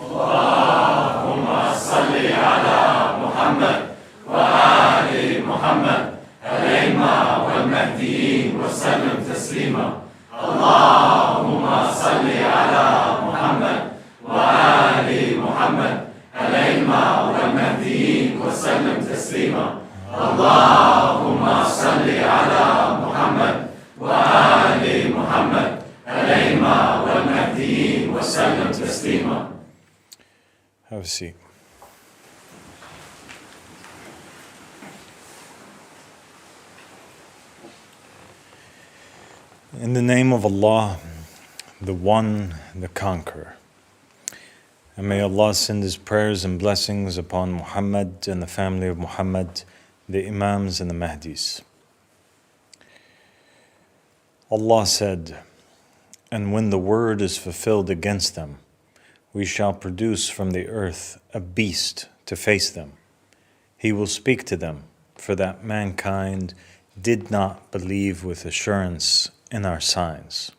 Allahumma salli ala Muhammad wa ali Muhammad al-Aima wal-Mahdiyin wa sallim taslima. Allahumma salli ala Muhammad wa ali Muhammad al-Aima wal-Mahdiyin wa sallim taslima. Allahumma salli ala Muhammad wa ali Muhammad al-Aima wal-Mahdiyin wa sallim taslima. Have a seat. In the name of Allah, the One, the Conqueror. And may Allah send His prayers and blessings upon Muhammad and the family of Muhammad, the Imams and the Mahdis. Allah said, "And when the word is fulfilled against them, we shall produce from the earth a beast to face them. He will speak to them, for that mankind did not believe with assurance in our signs."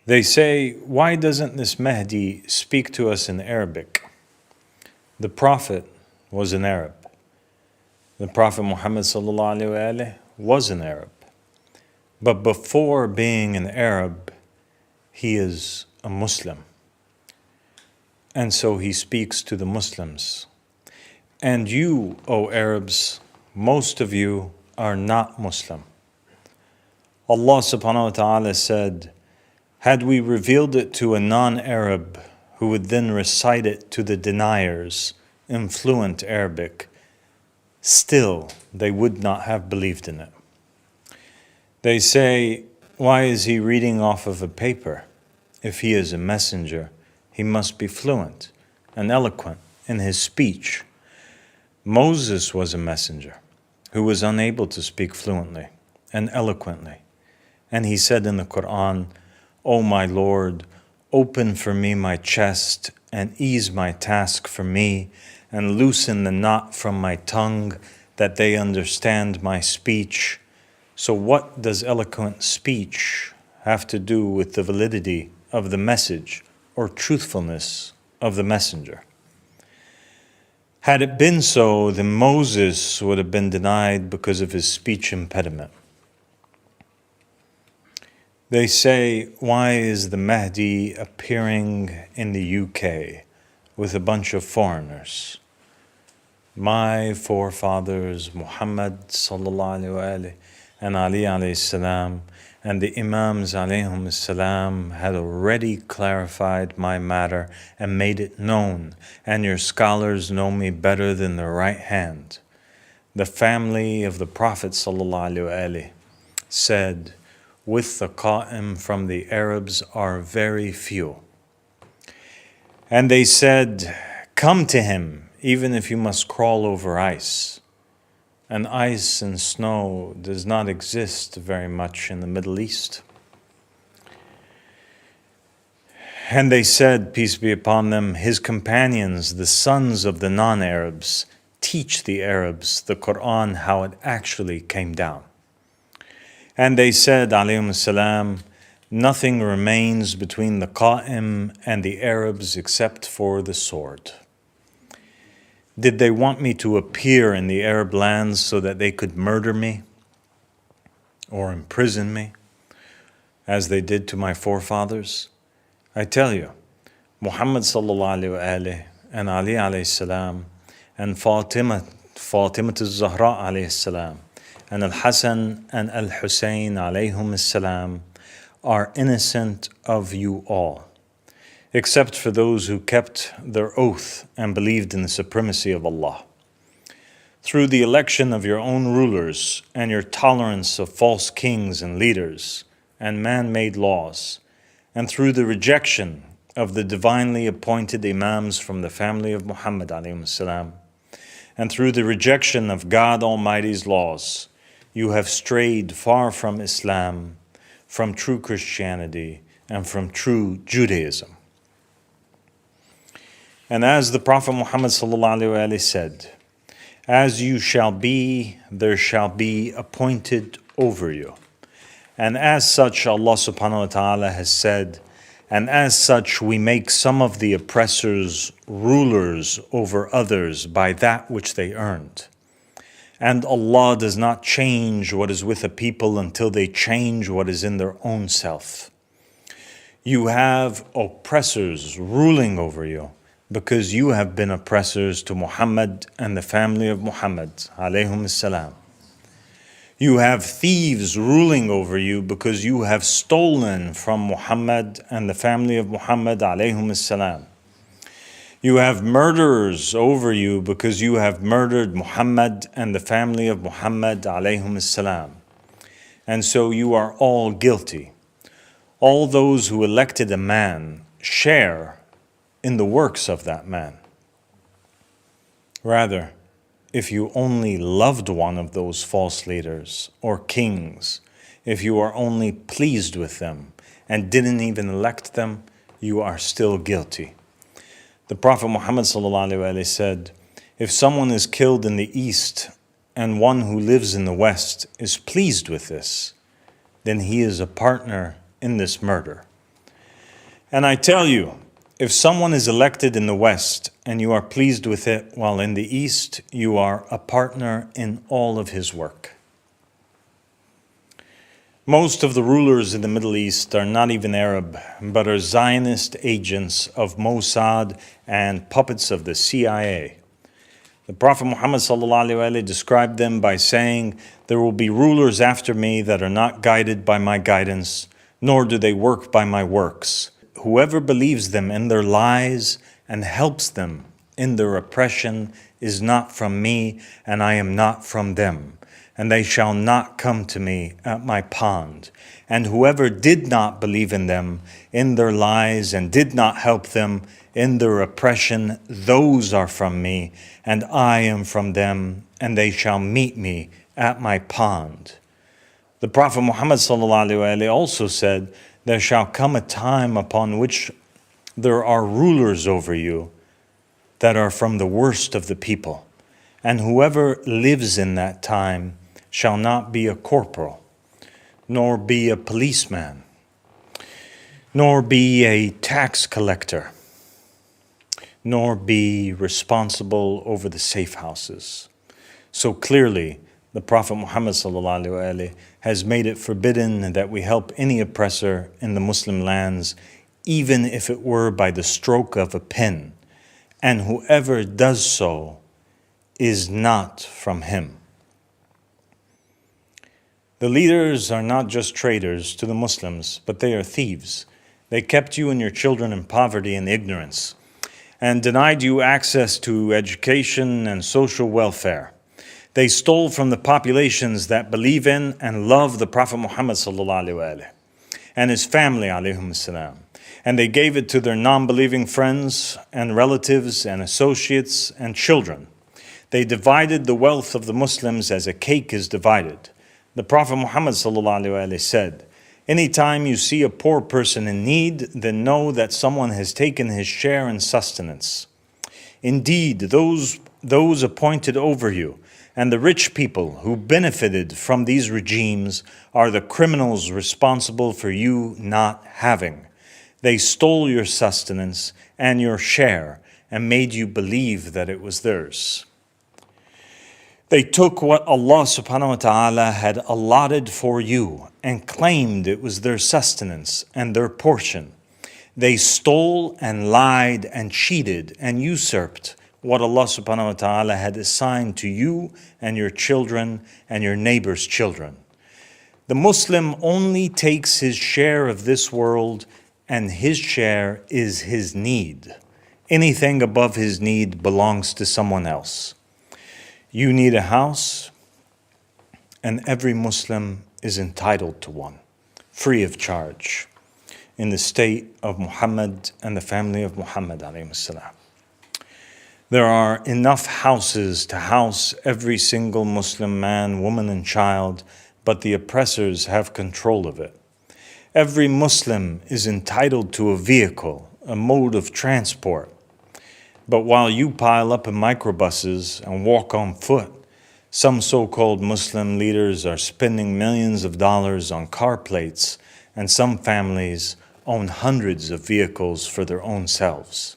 They say, "Why doesn't this Mahdi speak to us in Arabic?" The Prophet was an Arab. The Prophet Muhammad ﷺ was an Arab. But before being an Arab, he is a Muslim. And so he speaks to the Muslims. And you, O Arabs, most of you are not Muslim. Allah subhanahu wa ta'ala said, "Had we revealed it to a non-Arab who would then recite it to the deniers in fluent Arabic, still they would not have believed in it." They say, "Why is he reading off of a paper? If he is a messenger, he must be fluent and eloquent in his speech." Moses was a messenger who was unable to speak fluently and eloquently. And he said in the Quran, "O my Lord, open for me my chest and ease my task for me and loosen the knot from my tongue that they understand my speech." So what does eloquent speech have to do with the validity of the message or truthfulness of the messenger? Had it been so, then Moses would have been denied because of his speech impediment. They say, "Why is the Mahdi appearing in the UK with a bunch of foreigners?" My forefathers, Muhammad sallallahu alaihi wasallam and Ali alayhi salam, and the Imams alayhim salam had already clarified my matter and made it known, and your scholars know me better than their right hand. The family of the Prophet sallallahu alaihi wasallam said, "With the Qaim from the Arabs are very few." And they said, "Come to him, even if you must crawl over ice." And ice and snow does not exist very much in the Middle East. And they said, peace be upon them, his companions, the sons of the non-Arabs, teach the Arabs the Quran how it actually came down. And they said, alayhim salam, nothing remains between the Qaim and the Arabs except for the sword. Did they want me to appear in the Arab lands so that they could murder me or imprison me, as they did to my forefathers? I tell you, Muhammad sallallahu alaihi wasallam and Ali alayhi salam and Fatima al-Zahra alayhi salam and Al-Hasan and Al-Hussein alayhum salam are innocent of you all, except for those who kept their oath and believed in the supremacy of Allah. Through the election of your own rulers and your tolerance of false kings and leaders and man-made laws, and through the rejection of the divinely appointed imams from the family of Muhammad alayhi salam, and through the rejection of God Almighty's laws, you have strayed far from Islam, from true Christianity, and from true Judaism. And as the Prophet Muhammad ﷺ said, as you shall be, there shall be appointed over you. And as such, Allah subhanahu wa ta'ala has said, And as such, we make some of the oppressors rulers over others by that which they earned. And Allah does not change what is with a people until they change what is in their own self. You have oppressors ruling over you because you have been oppressors to Muhammad and the family of Muhammad, alayhum salam. You have thieves ruling over you because you have stolen from Muhammad and the family of Muhammad, alayhum salam. You have murderers over you because you have murdered Muhammad and the family of Muhammad, alayhum salam. And so you are all guilty. All those who elected a man share in the works of that man. Rather, if you only loved one of those false leaders or kings, if you are only pleased with them and didn't even elect them, you are still guilty. The Prophet Muhammad ﷺ said, if someone is killed in the east and one who lives in the west is pleased with this, then he is a partner in this murder. And I tell you, if someone is elected in the west and you are pleased with it, while in the east you are a partner in all of his work. Most of the rulers in the Middle East are not even Arab, but are Zionist agents of Mossad and puppets of the CIA. The Prophet Muhammad ﷺ described them by saying, there will be rulers after me that are not guided by my guidance, nor do they work by my works. Whoever believes them in their lies and helps them in their oppression is not from me, and I am not from them. And they shall not come to me at my pond. And whoever did not believe in them in their lies and did not help them in their oppression, those are from me, and I am from them, and they shall meet me at my pond. The Prophet Muhammad ﷺ also said, there shall come a time upon which there are rulers over you that are from the worst of the people. And whoever lives in that time shall not be a corporal, nor be a policeman, nor be a tax collector, nor be responsible over the safe houses. So clearly, the Prophet Muhammad ﷺ has made it forbidden that we help any oppressor in the Muslim lands, even if it were by the stroke of a pen. And whoever does so is not from him. The leaders are not just traitors to the Muslims, but they are thieves. They kept you and your children in poverty and ignorance, and denied you access to education and social welfare. They stole from the populations that believe in and love the Prophet Muhammad ﷺ and his family alayhum salam. And they gave it to their non-believing friends and relatives and associates and children. They divided the wealth of the Muslims as a cake is divided. The Prophet Muhammad ﷺ said, anytime you see a poor person in need, then know that someone has taken his share in sustenance. Indeed, those appointed over you and the rich people who benefited from these regimes are the criminals responsible for you not having. They stole your sustenance and your share and made you believe that it was theirs. They took what Allah subhanahu wa ta'ala had allotted for you and claimed it was their sustenance and their portion. They stole and lied and cheated and usurped what Allah subhanahu wa ta'ala had assigned to you and your children and your neighbor's children. The Muslim only takes his share of this world, and his share is his need. Anything above his need belongs to someone else. You need a house, and every Muslim is entitled to one, free of charge, in the state of Muhammad and the family of Muhammad alayhi salam. There are enough houses to house every single Muslim man, woman, and child, but the oppressors have control of it. Every Muslim is entitled to a vehicle, a mode of transport. But while you pile up in microbuses and walk on foot, some so-called Muslim leaders are spending millions of dollars on car plates, and some families own hundreds of vehicles for their own selves.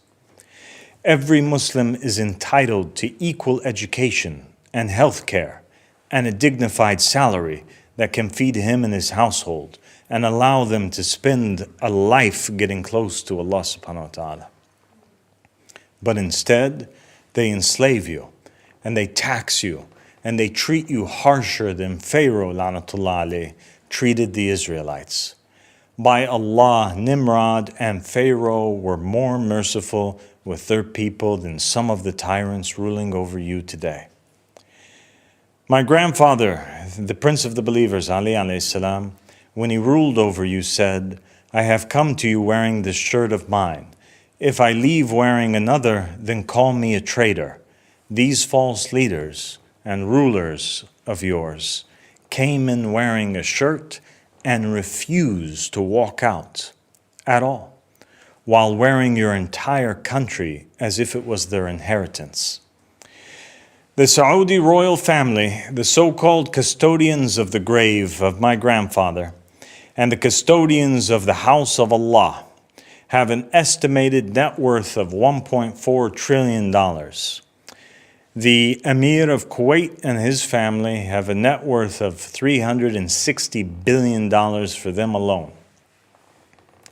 Every Muslim is entitled to equal education and health care and a dignified salary that can feed him and his household and allow them to spend a life getting close to Allah subhanahu wa ta'ala. But instead, they enslave you and they tax you and they treat you harsher than Pharaoh la'natullah alayh treated the Israelites. By Allah, Nimrod and Pharaoh were more merciful with their people than some of the tyrants ruling over you today. My grandfather, the Prince of the Believers, Ali alayhi salam, when he ruled over you said, I have come to you wearing this shirt of mine. If I leave wearing another, then call me a traitor. These false leaders and rulers of yours came in wearing a shirt and refused to walk out at all, while wearing your entire country as if it was their inheritance. The Saudi royal family, the so-called custodians of the grave of my grandfather, and the custodians of the house of Allah, have an estimated net worth of $1.4 trillion. The Emir of Kuwait and his family have a net worth of $360 billion for them alone.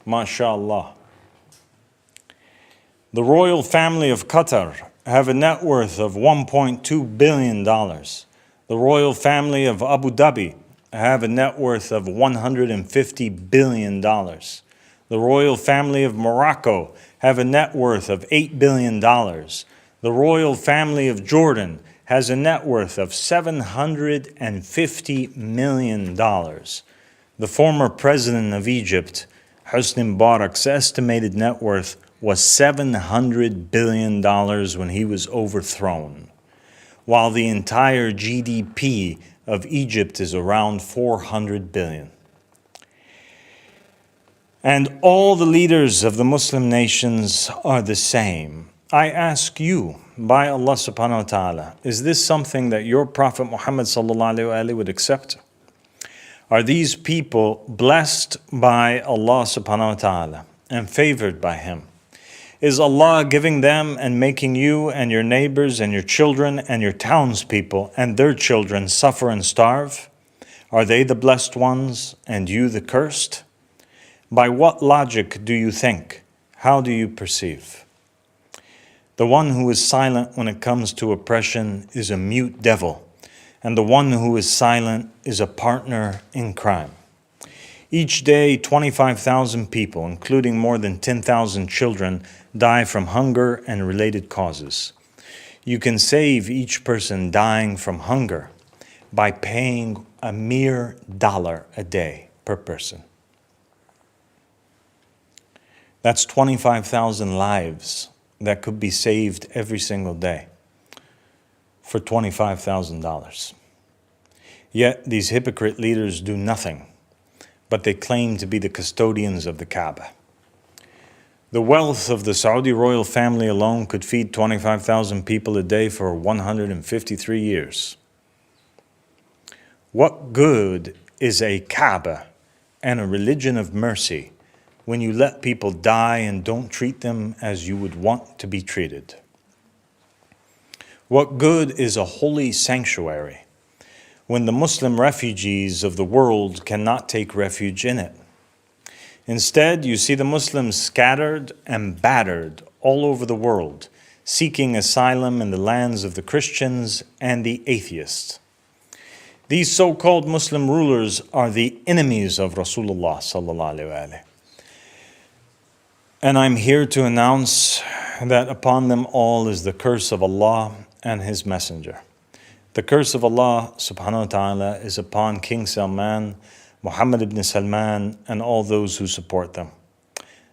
MashaAllah. The royal family of Qatar have a net worth of $1.2 billion. The royal family of Abu Dhabi have a net worth of $150 billion. The royal family of Morocco have a net worth of $8 billion. The royal family of Jordan has a net worth of $750 million. The former president of Egypt, Hosni Mubarak's estimated net worth was $700 billion when he was overthrown, while the entire GDP of Egypt is around 400 billion. And all the leaders of the Muslim nations are the same. I ask you, by Allah subhanahu wa ta'ala, is this something that your Prophet Muhammad sallallahu alayhi wa alihi would accept? Are these people blessed by Allah subhanahu wa ta'ala and favored by Him? Is Allah giving them and making you and your neighbors and your children and your townspeople and their children suffer and starve? Are they the blessed ones and you the cursed? By what logic do you think? How do you perceive? The one who is silent when it comes to oppression is a mute devil, and the one who is silent is a partner in crime. Each day, 25,000 people, including more than 10,000 children, die from hunger and related causes. You can save each person dying from hunger by paying a mere $1 a day per person. That's 25,000 lives that could be saved every single day for $25,000. Yet these hypocrite leaders do nothing, but they claim to be the custodians of the Kaaba. The wealth of the Saudi royal family alone could feed 25,000 people a day for 153 years. What good is a Kaaba and a religion of mercy when you let people die and don't treat them as you would want to be treated? What good is a holy sanctuary when the Muslim refugees of the world cannot take refuge in it? Instead, you see the Muslims scattered and battered all over the world, seeking asylum in the lands of the Christians and the atheists. These so-called Muslim rulers are the enemies of Rasulullah sallallahu alaihi wasallam. And I'm here to announce that upon them all is the curse of Allah and His Messenger. The curse of Allah subhanahu wa ta'ala is upon King Salman, Muhammad ibn Salman, and all those who support them.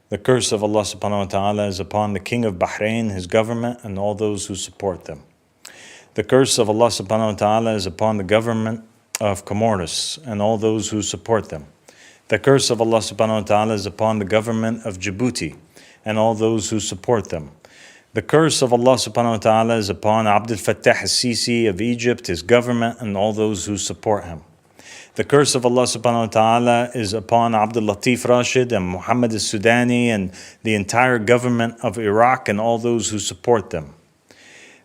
The curse of Allah subhanahu wa ta'ala is upon the King of Bahrain, his government, and all those who support them. The curse of Allah subhanahu wa ta'ala is upon the government of Comoros and all those who support them. The curse of Allah subhanahu wa ta'ala is upon the government of Djibouti and all those who support them. The curse of Allah subhanahu wa ta'ala is upon Abdel Fattah al-Sisi of Egypt, his government, and all those who support him. The curse of Allah subhanahu wa ta'ala is upon Abdul Latif Rashid and Muhammad al-Sudani and the entire government of Iraq and all those who support them.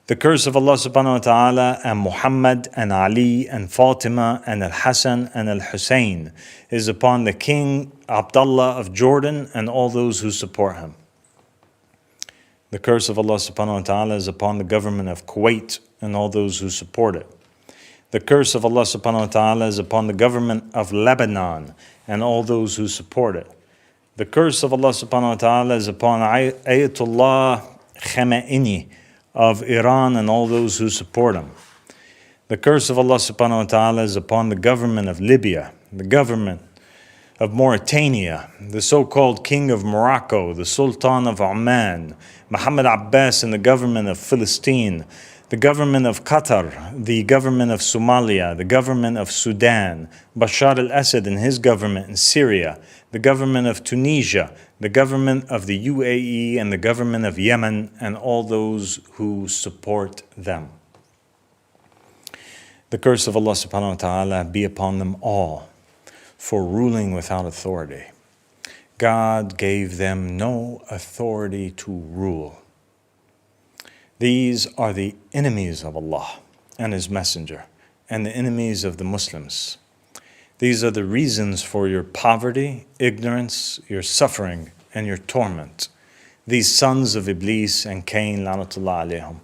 The curse of Allah subhanahu wa ta'ala and Muhammad and Ali and Fatima and Al-Hassan and Al-Hussein is upon the King Abdullah of Jordan and all those who support him. The curse of Allah subhanahu wa ta'ala is upon the government of Kuwait and all those who support it. The curse of Allah subhanahu wa ta'ala is upon the government of Lebanon and all those who support it. The curse of Allah subhanahu wa ta'ala is upon Ayatollah Khamenei of Iran and all those who support him. The curse of Allah subhanahu wa ta'ala is upon the government of Libya, the government of Mauritania, the so-called king of Morocco, the Sultan of Oman, Muhammad Abbas and the government of Palestine, the government of Qatar, the government of Somalia, the government of Sudan, Bashar al-Assad and his government in Syria, the government of Tunisia, the government of the UAE and the government of Yemen and all those who support them. The curse of Allah subhanahu wa ta'ala be upon them all for ruling without authority. God gave them no authority to rule. These are the enemies of Allah and His Messenger and the enemies of the Muslims. These are the reasons for your poverty, ignorance, your suffering, and your torment. These sons of Iblis and Cain, lanatullah alayhim.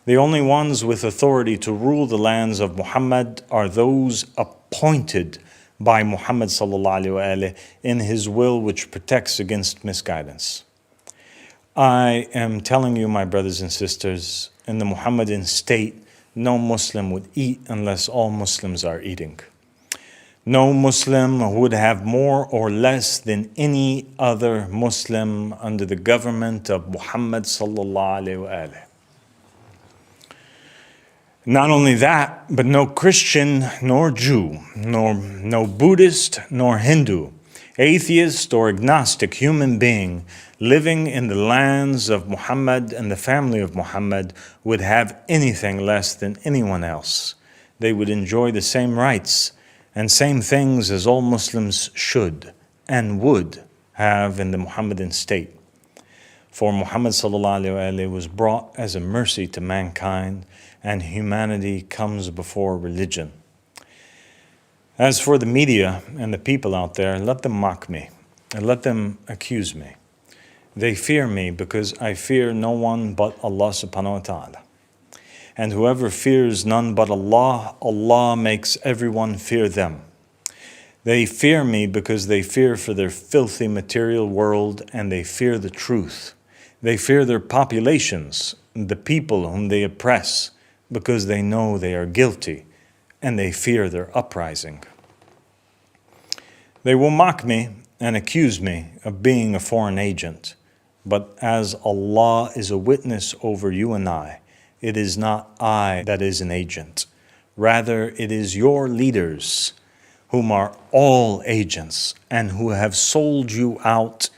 The only ones with authority to rule the lands of Muhammad are those appointed by Muhammad sallallahu alaihi wasallam in his will, which protects against misguidance. I am telling you, my brothers and sisters, in the Muhammadan state, no Muslim would eat unless all Muslims are eating. No Muslim would have more or less than any other Muslim under the government of Muhammad sallallahu alaihi wasallam. Not only that, but no Christian nor Jew, nor no Buddhist nor Hindu, atheist or agnostic human being living in the lands of Muhammad and the family of Muhammad would have anything less than anyone else. They would enjoy the same rights and same things as all Muslims should and would have in the Muhammadan state. For Muhammad sallallahu alaihi wasallam was brought as a mercy to mankind, and humanity comes before religion. As for the media and the people out there, let them mock me and let them accuse me. They fear me because I fear no one but Allah subhanahu wa ta'ala. And whoever fears none but Allah, Allah makes everyone fear them. They fear me because they fear for their filthy material world, and they fear the truth. They fear their populations, the people whom they oppress, because they know they are guilty, and they fear their uprising. They will mock me and accuse me of being a foreign agent, but as Allah is a witness over you and I, it is not I that is an agent. Rather, it is your leaders, whom are all agents, and who have sold you out.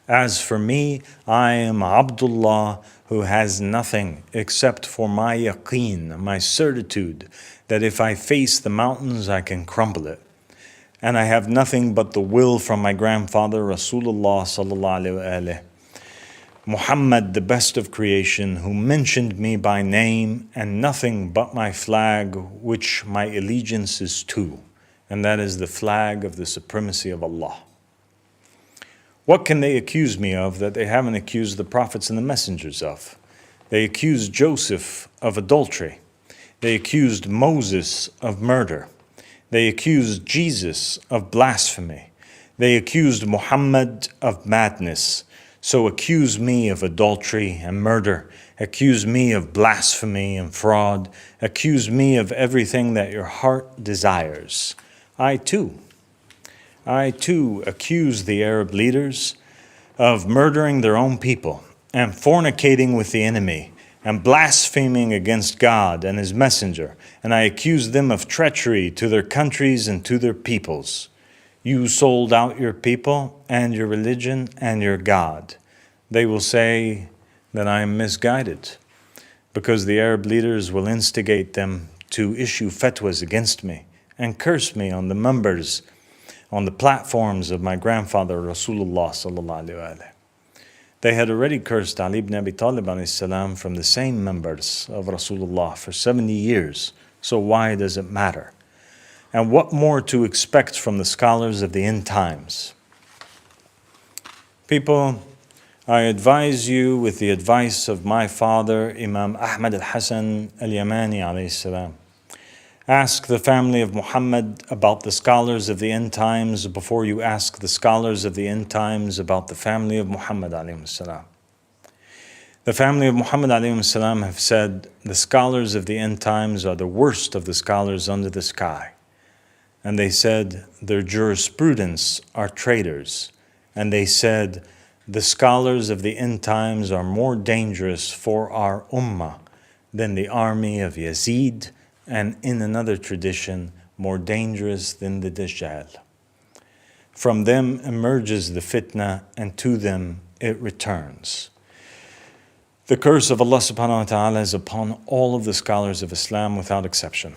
As for me, I am Abdullah, who has nothing except for my yaqeen, my certitude, that if I face the mountains, I can crumble it. And I have nothing but the will from my grandfather, Rasulullah sallallahu alaihi wasallam, Muhammad, the best of creation, who mentioned me by name, and nothing but my flag, which my allegiance is to, and that is the flag of the supremacy of Allah. What can they accuse me of that they haven't accused the prophets and the messengers of? They accused Joseph of adultery. They accused Moses of murder. They accused Jesus of blasphemy. They accused Muhammad of madness. So accuse me of adultery and murder. Accuse me of blasphemy and fraud. Accuse me of everything that your heart desires. I too accuse the Arab leaders of murdering their own people and fornicating with the enemy and blaspheming against God and His messenger. And I accuse them of treachery to their countries and to their peoples. You sold out your people and your religion and your God. They will say that I am misguided, because the Arab leaders will instigate them to issue fatwas against me and cursed me on the members, on the platforms of my grandfather Rasulullah sallallahu alaihi wasallam. They had already cursed Ali ibn Abi Talib alayhi salam from the same members of Rasulullah for 70 years. So why does it matter? And what more to expect from the scholars of the end times? People, I advise you with the advice of my father, Imam Ahmad al-Hasan al-Yamani alayhi salam. Ask the family of Muhammad about the scholars of the end times before you ask the scholars of the end times about the family of Muhammad alayhi salam. The family of Muhammad alayhi salam have said the scholars of the end times are the worst of the scholars under the sky. And they said their jurisprudence are traitors. And they said the scholars of the end times are more dangerous for our ummah than the army of Yazid, and in another tradition, more dangerous than the Dajjal. From them emerges the fitna, and to them it returns. The curse of Allah subhanahu wa ta'ala is upon all of the scholars of Islam without exception,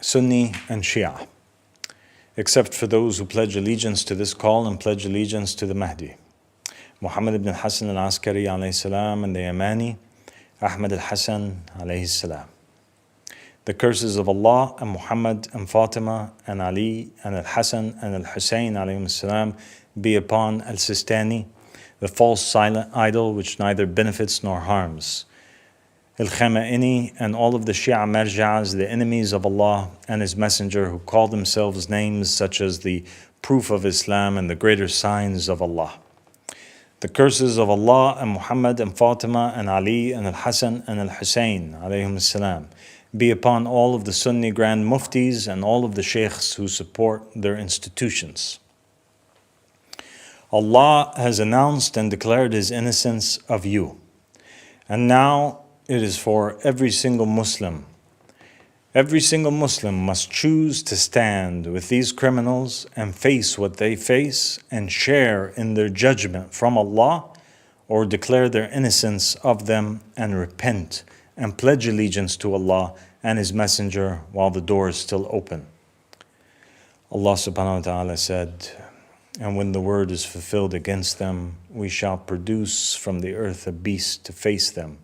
Sunni and Shia, except for those who pledge allegiance to this call and pledge allegiance to the Mahdi. Muhammad ibn Hassan al-Askari alayhi salam and the Yamani, Ahmad al-Hasan alayhi salam. The curses of Allah and Muhammad and Fatima and Ali and Al-Hasan and Al-Hussein alayhim salam be upon Al-Sistani, the false silent idol which neither benefits nor harms. Al-Khamenei and all of the Shia Marja'as, the enemies of Allah and His Messenger, who call themselves names such as the proof of Islam and the greater signs of Allah. The curses of Allah and Muhammad and Fatima and Ali and Al-Hasan and Al-Hussein alayhim salam be upon all of the Sunni Grand Muftis and all of the Sheikhs who support their institutions. Allah has announced and declared His innocence of you. And now it is for every single Muslim. Every single Muslim must choose to stand with these criminals and face what they face and share in their judgment from Allah, or declare their innocence of them and repent and pledge allegiance to Allah and His Messenger while the door is still open. Allah subhanahu wa ta'ala said, and when the word is fulfilled against them, we shall produce from the earth a beast to face them.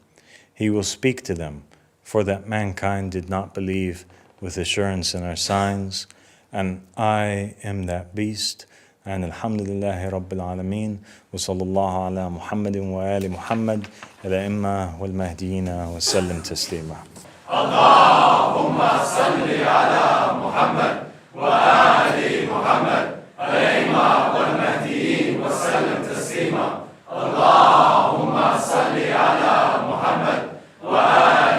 He will speak to them, for that mankind did not believe with assurance in our signs, and I am that beast. And alhamdulillahi rabbil alameen, wa sallallahu ala Muhammadin wa ali Muhammad, ala imma wal mahdiyina wa sallim taslima. Allahumma salli ala Muhammad wa ali Muhammad, ala imma wal mahdiyina wa sallim taslima. Allahumma salli ala Muhammad wa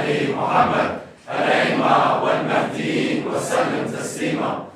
ali Muhammad, ala imma wal mahdiyina wa sallim taslima.